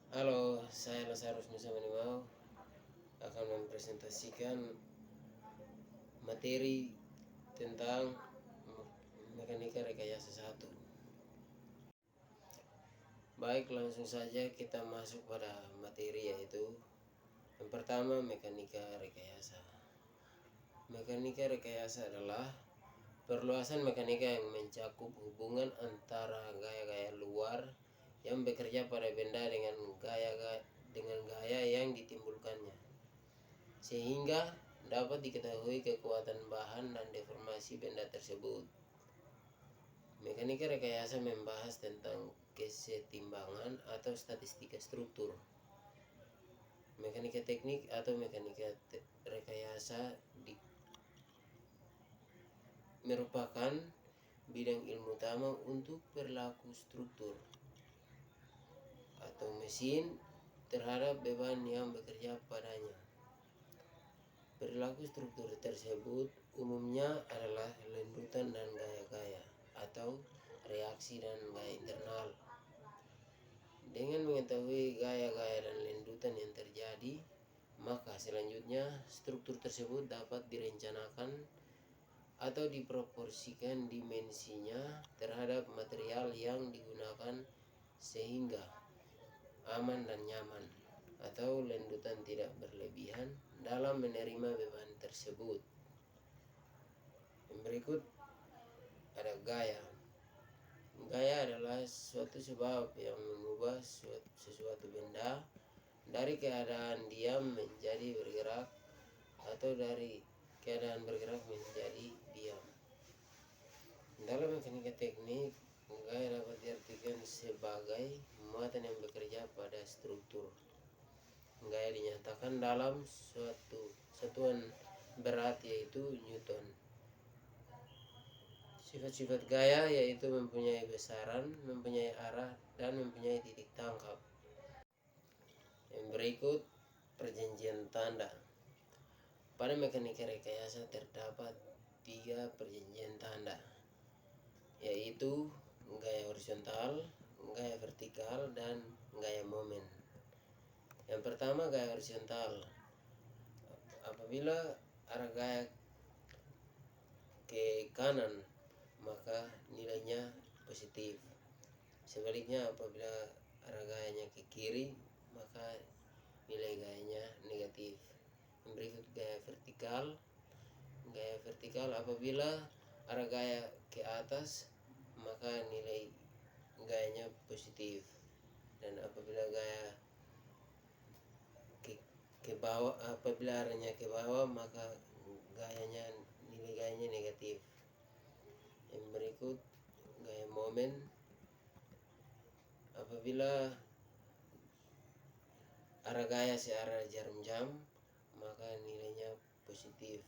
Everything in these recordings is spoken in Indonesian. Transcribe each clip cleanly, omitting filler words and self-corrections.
Halo, saya Lazarus Nusa Manimau akan mempresentasikan materi tentang mekanika rekayasa 1. Baik, langsung saja kita masuk pada materi, yaitu yang pertama, mekanika rekayasa. Mekanika rekayasa adalah perluasan mekanika yang mencakup hubungan antara gaya-gaya luar yang bekerja pada benda dengan gaya yang ditimbulkannya, sehingga dapat diketahui kekuatan bahan dan deformasi benda tersebut. Mekanika rekayasa membahas tentang kesetimbangan atau statistika struktur. Mekanika teknik atau mekanika rekayasa merupakan bidang ilmu utama untuk perilaku struktur atau mesin terhadap beban yang bekerja padanya. Perilaku struktur tersebut umumnya adalah lendutan dan gaya-gaya atau reaksi dan gaya internal. Dengan mengetahui gaya-gaya dan lendutan yang terjadi, maka selanjutnya struktur tersebut dapat direncanakan atau diproporsikan dimensinya terhadap material yang digunakan sehingga aman dan nyaman, atau lendutan tidak berlebihan dalam menerima beban tersebut. Yang berikut ada gaya. Gaya adalah suatu sebab yang mengubah sesuatu benda dari keadaan diam menjadi bergerak atau dari keadaan bergerak menjadi diam. Dalam mekanika teknik, gaya dapat diartikan sebagai muatan yang bekerja pada struktur. Gaya dinyatakan dalam suatu satuan berat, yaitu Newton. Sifat-sifat gaya yaitu mempunyai besaran, mempunyai arah, dan mempunyai titik tangkap. Yang berikut perjanjian tanda. Pada mekanika rekayasa terdapat 3 perjanjian tanda, yaitu gaya horizontal, gaya vertikal, dan gaya momen. Yang pertama, gaya horizontal. Apabila arah gaya ke kanan, maka nilainya positif. Sebaliknya, apabila arah gayanya ke kiri, maka nilai gayanya negatif. Yang berikut gaya vertikal. Gaya vertikal, apabila arah gaya ke atas, maka nilai gayanya positif. Dan apabila gaya ke bawah, apabila arahnya ke bawah, maka nilai gayanya negatif. Yang berikut gaya momen. Apabila arah gaya searah jarum jam, maka nilainya positif.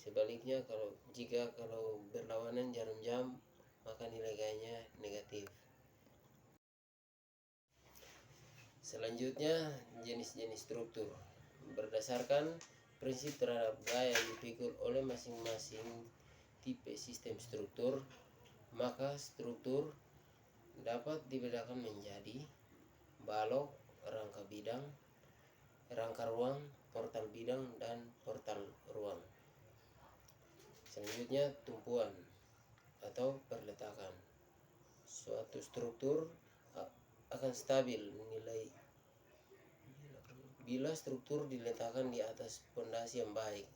Sebaliknya, kalau berlawanan jarum jam, maka nilai gayanya negatif. Selanjutnya, jenis-jenis struktur. Berdasarkan prinsip terhadap gaya yang dipikul oleh masing-masing tipe sistem struktur, maka struktur dapat dibedakan menjadi balok, rangka bidang, rangka ruang, portal bidang, dan portal ruang. Selanjutnya, tumpuan atau perletakan. Suatu struktur akan stabil nilai bila struktur diletakkan di atas pondasi yang baik.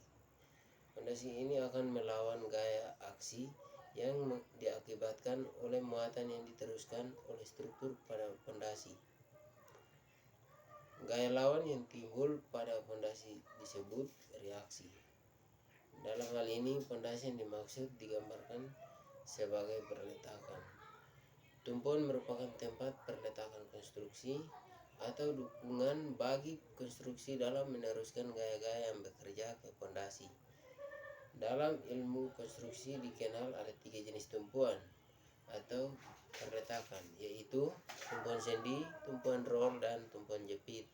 Pondasi ini akan melawan gaya aksi yang diakibatkan oleh muatan yang diteruskan oleh struktur pada pondasi. Gaya lawan yang timbul pada pondasi disebut reaksi. Dalam hal ini, pondasi yang dimaksud digambarkan sebagai perletakan. Tumpuan merupakan tempat perletakan konstruksi atau dukungan bagi konstruksi dalam meneruskan gaya-gaya yang bekerja ke pondasi. Dalam ilmu konstruksi dikenal ada 3 jenis tumpuan atau perletakan, yaitu tumpuan sendi, tumpuan roll, dan tumpuan jepit.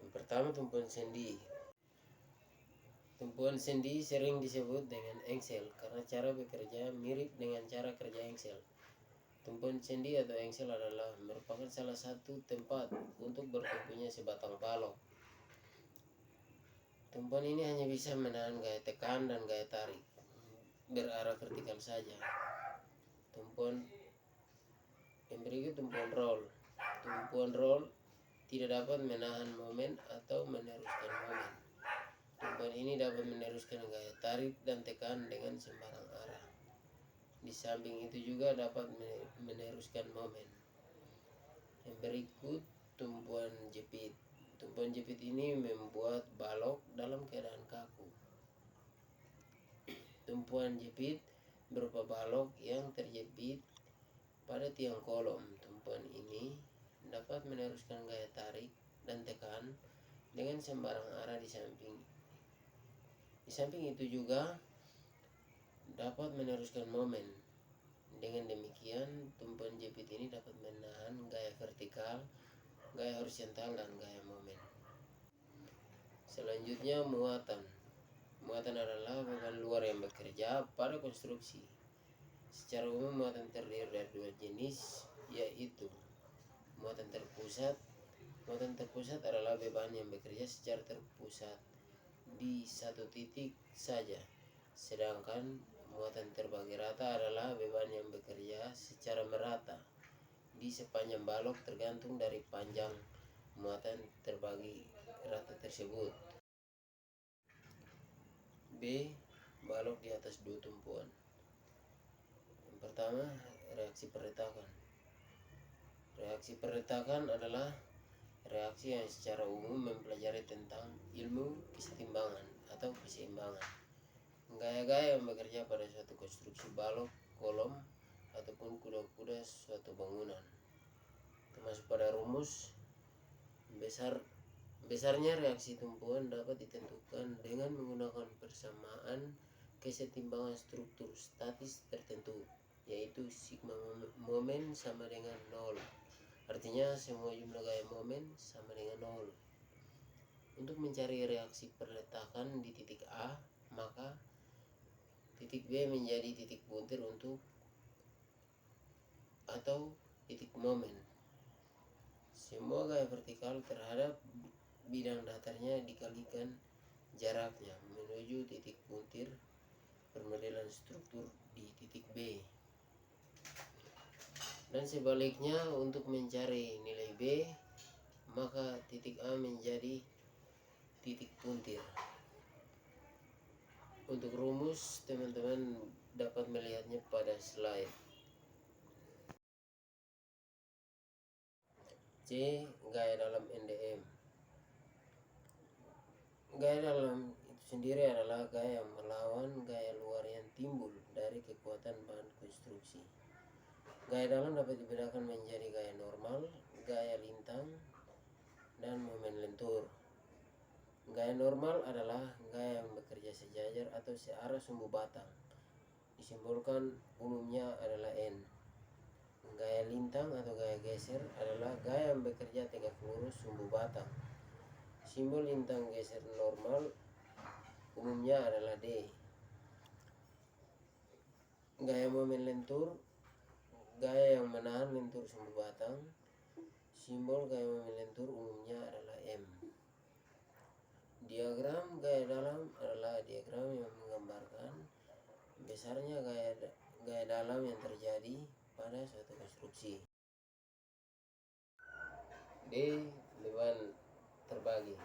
Yang pertama, tumpuan sendi. Tumpuan sendi sering disebut dengan engsel karena cara bekerja mirip dengan cara kerja engsel. Tumpuan sendi atau engsel adalah merupakan salah satu tempat untuk bertumpunya sebatang balok. Tumpuan ini hanya bisa menahan gaya tekan dan gaya tarik berarah vertikal saja. Tumpuan yang berikut tumpuan roll. Tumpuan roll tidak dapat menahan momen atau meneruskan momen. Tumpuan ini dapat meneruskan gaya tarik dan tekan dengan sembarang arah. Di samping itu juga dapat meneruskan momen. Yang berikut tumpuan jepit. Tumpuan jepit ini membuat balok dalam keadaan kaku. Tumpuan jepit berupa balok yang terjepit pada tiang kolom. Tumpuan ini dapat meneruskan gaya tarik dan tekan dengan sembarang arah di samping. Di samping itu juga dapat meneruskan momen. Dengan demikian, tumpuan jepit ini dapat menahan gaya vertikal, gaya horizontal, dan gaya momen. Selanjutnya, muatan. Muatan adalah beban luar yang bekerja pada konstruksi. Secara umum, muatan terdiri dari dua jenis, yaitu muatan terpusat. Muatan terpusat adalah beban yang bekerja secara terpusat di satu titik saja, sedangkan muatan terbagi rata adalah beban yang bekerja secara merata di sepanjang balok tergantung dari panjang muatan terbagi rata tersebut. B. Balok di atas dua tumpuan. Yang pertama, reaksi perletakan. Reaksi perletakan adalah reaksi yang secara umum mempelajari tentang ilmu kesetimbangan atau keseimbangan. Gaya-gaya yang bekerja pada suatu konstruksi balok, kolom, ataupun kuda-kuda suatu bangunan. Termasuk pada rumus, besarnya reaksi tumpuan dapat ditentukan dengan menggunakan persamaan kesetimbangan struktur statis tertentu, yaitu sigma momen sama dengan 0. Artinya semua jumlah gaya momen sama dengan 0. Untuk mencari reaksi perletakan di titik A, maka titik B menjadi titik butir atau titik momen. Semua gaya vertikal terhadap bidang datarnya dikalikan jaraknya menuju titik butir permodelan struktur di titik B. Dan sebaliknya, untuk mencari nilai B, maka titik A menjadi titik puntir. Untuk rumus, teman-teman dapat melihatnya pada slide. C. Gaya dalam NDM. Gaya dalam itu sendiri adalah gaya yang melawan gaya luar yang timbul dari kekuatan bahan konstruksi. Gaya dalam dapat dibedakan menjadi gaya normal, gaya lintang, dan momen lentur. Gaya normal adalah gaya yang bekerja sejajar atau searah sumbu batang. Disimbolkan umumnya adalah N. Gaya lintang atau gaya geser adalah gaya yang bekerja tegak lurus sumbu batang. Simbol lintang geser normal umumnya adalah D. Gaya momen lentur, gaya yang menahan lentur sumbu batang. Simbol gaya momen lentur umumnya adalah M. Diagram gaya dalam adalah diagram yang menggambarkan besarnya gaya dalam yang terjadi pada suatu konstruksi. D. Beban terbagi.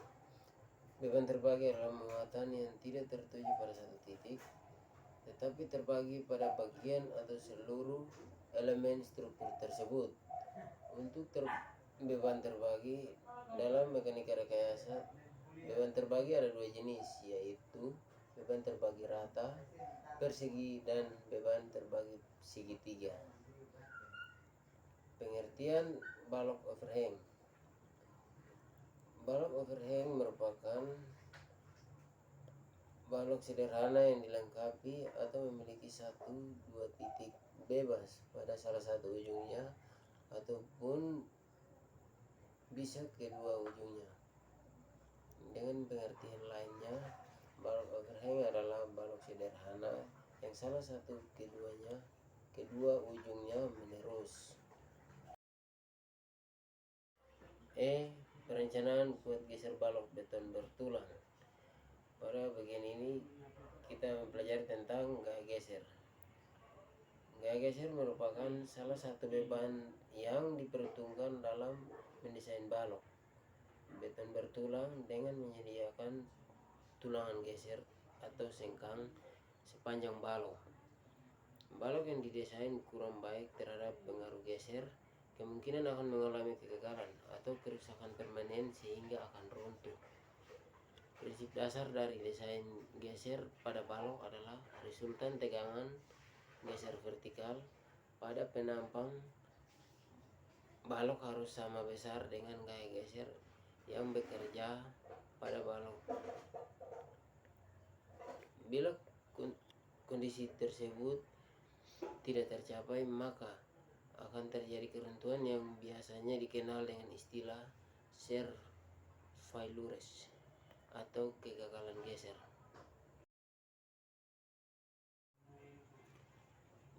Beban terbagi adalah muatan yang tidak tertuju pada satu titik, tetapi terbagi pada bagian atau seluruh elemen struktur tersebut. Untuk beban terbagi dalam mekanika rekayasa, beban terbagi ada dua jenis, yaitu beban terbagi rata, persegi, dan beban terbagi segitiga. Pengertian balok overhang. Balok overhang merupakan balok sederhana yang dilengkapi atau memiliki 1-2 titik bebas pada salah satu ujungnya ataupun bisa kedua ujungnya. Dengan pengertian lainnya, balok overhang adalah balok sederhana yang salah satu keduanya kedua ujungnya menerus. Perencanaan kuat geser balok beton bertulang. Pada bagian ini kita mempelajari tentang gaya geser. Gaya geser merupakan salah satu beban yang diperhitungkan dalam mendesain balok beton bertulang dengan menyediakan tulangan geser atau sengkang sepanjang balok. Balok yang didesain kurang baik terhadap pengaruh geser kemungkinan akan mengalami kegagalan atau kerusakan permanen sehingga akan runtuh. Prinsip dasar dari desain geser pada balok adalah resultan tegangan geser vertikal pada penampang balok harus sama besar dengan gaya geser yang bekerja pada balok. Bila kondisi tersebut tidak tercapai, maka akan terjadi keruntuhan yang biasanya dikenal dengan istilah shear failures atau kegagalan geser.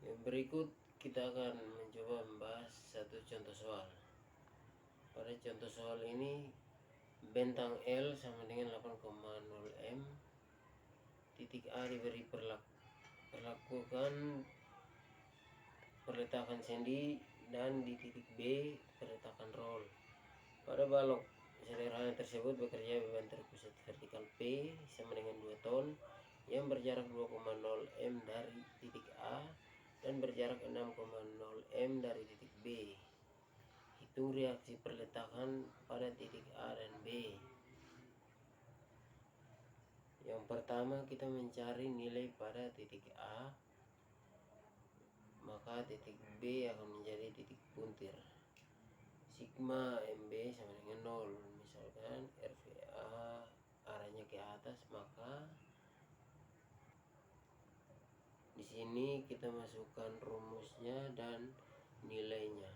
Yang berikut kita akan mencoba membahas satu contoh soal. Pada contoh soal ini bentang L sama dengan 8,0 m, titik A diberi perlakukan perletakan sendi dan di titik B perletakan roll. Pada balok sederhana tersebut bekerja beban terpusat vertikal P sama dengan 2 ton yang berjarak 2,0 m dari titik A dan berjarak 6,0 m dari titik B. Hitung reaksi perletakan pada titik A dan B. Yang pertama kita mencari nilai pada titik A, maka titik B akan menjadi titik puntir. Sigma MB sama dengan 0. Misalkan RVA arahnya ke atas, maka di sini kita masukkan rumusnya dan nilainya.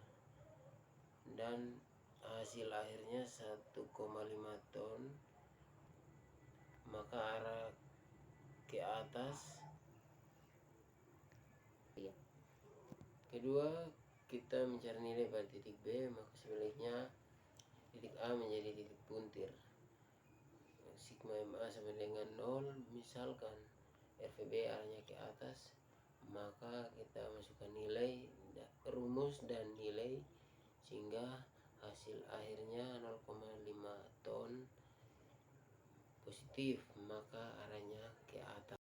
Dan hasil akhirnya 1,5 ton, maka arah ke atas. Kedua, kita mencari nilai pada titik B, maka sebaliknya titik A menjadi titik puntir. Sigma MA sama dengan 0, misalkan RVB arahnya ke atas, maka kita masukkan nilai, rumus dan nilai sehingga hasil akhirnya 0,5 ton positif, maka arahnya ke atas.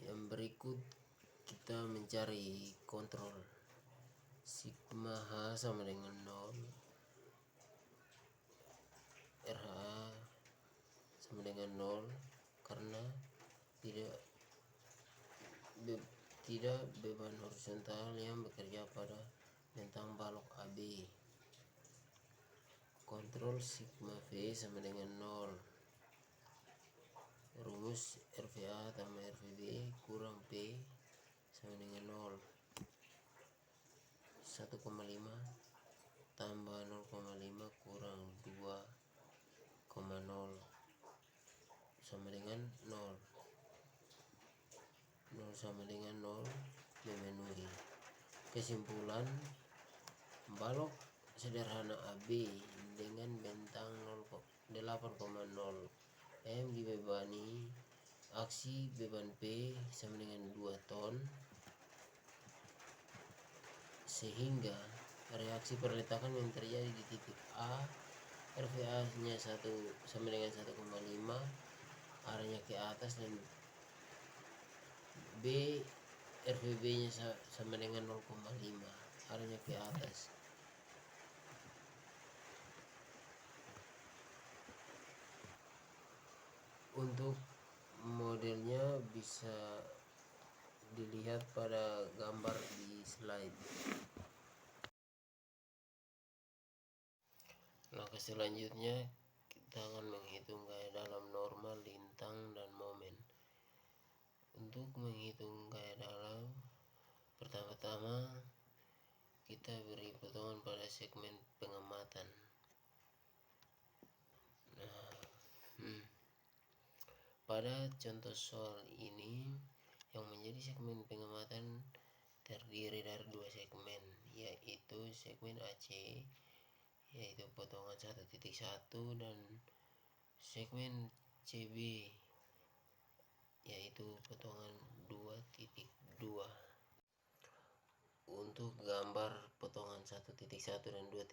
Yang berikut kita mencari kontrol. Sigma H sama dengan 0, RH sama dengan 0 karena tidak beban horizontal yang bekerja pada bentang balok AB. Kontrol sigma V sama dengan 0. Rumus RVA tambah RVB kurang P sama dengan 0. 1,5 tambah 0,5 kurang 2,0 sama dengan 0. 0 sama dengan 0 memenuhi. Kesimpulan, balok sederhana AB dengan bentang 8,0 m dibebani aksi beban P sama dengan 2 ton, sehingga reaksi perletakan yang terjadi di titik A, RVA nya sama dengan 1,5, arahnya ke atas, dan B, RVB nya sama dengan 0,5, arahnya ke atas. Untuk modelnya bisa dilihat pada gambar di slide. Langkah selanjutnya kita akan menghitung gaya dalam normal, lintang, dan momen. Untuk menghitung gaya dalam, pertama-tama kita beri potongan pada segmen pengamatan. Pada contoh soal ini yang menjadi segmen pengamatan terdiri dari dua segmen, yaitu segmen AC yaitu potongan 1.1 dan segmen CB yaitu potongan 2.2. Untuk gambar potongan 1.1 dan 2.2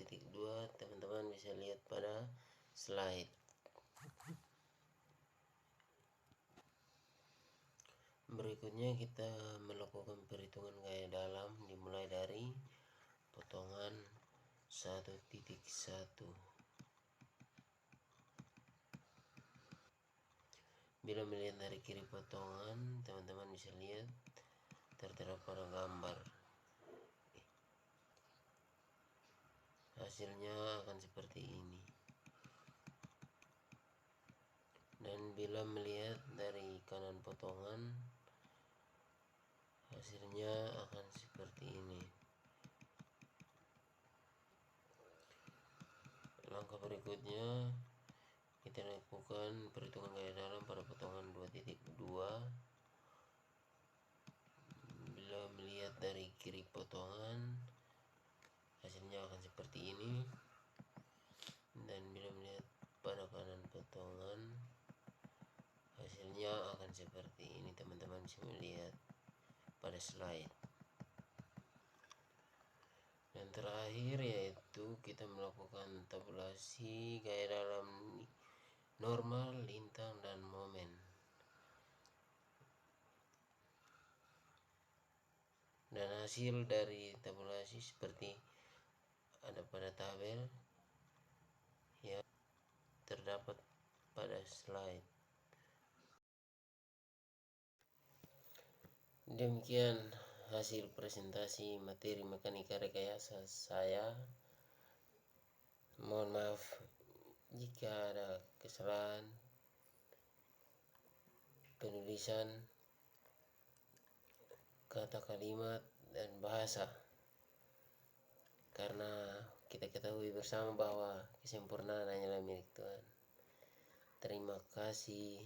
teman-teman bisa lihat pada slide. Berikutnya kita melakukan perhitungan gaya dalam dimulai dari potongan 1.1. Bila melihat dari kiri potongan, teman-teman bisa lihat tertera pada gambar. Hasilnya akan seperti ini. Dan bila melihat dari kanan potongan, hasilnya akan seperti ini. Langkah berikutnya kita lakukan perhitungan gaya dalam pada potongan 2.2. Bila melihat dari kiri potongan, hasilnya akan seperti ini. Dan bila melihat pada kanan potongan, hasilnya akan seperti ini. Teman-teman bisa melihat pada slide. Dan terakhir yaitu kita melakukan tabulasi gaya dalam normal, lintang, dan momen. Dan hasil dari tabulasi seperti ada pada tabel yang terdapat pada slide. Demikian hasil presentasi materi mekanika rekayasa saya. Mohon maaf jika ada kesalahan penulisan, kata kalimat, dan bahasa, karena kita ketahui bersama bahwa kesempurnaan hanyalah milik Tuhan. Terima kasih.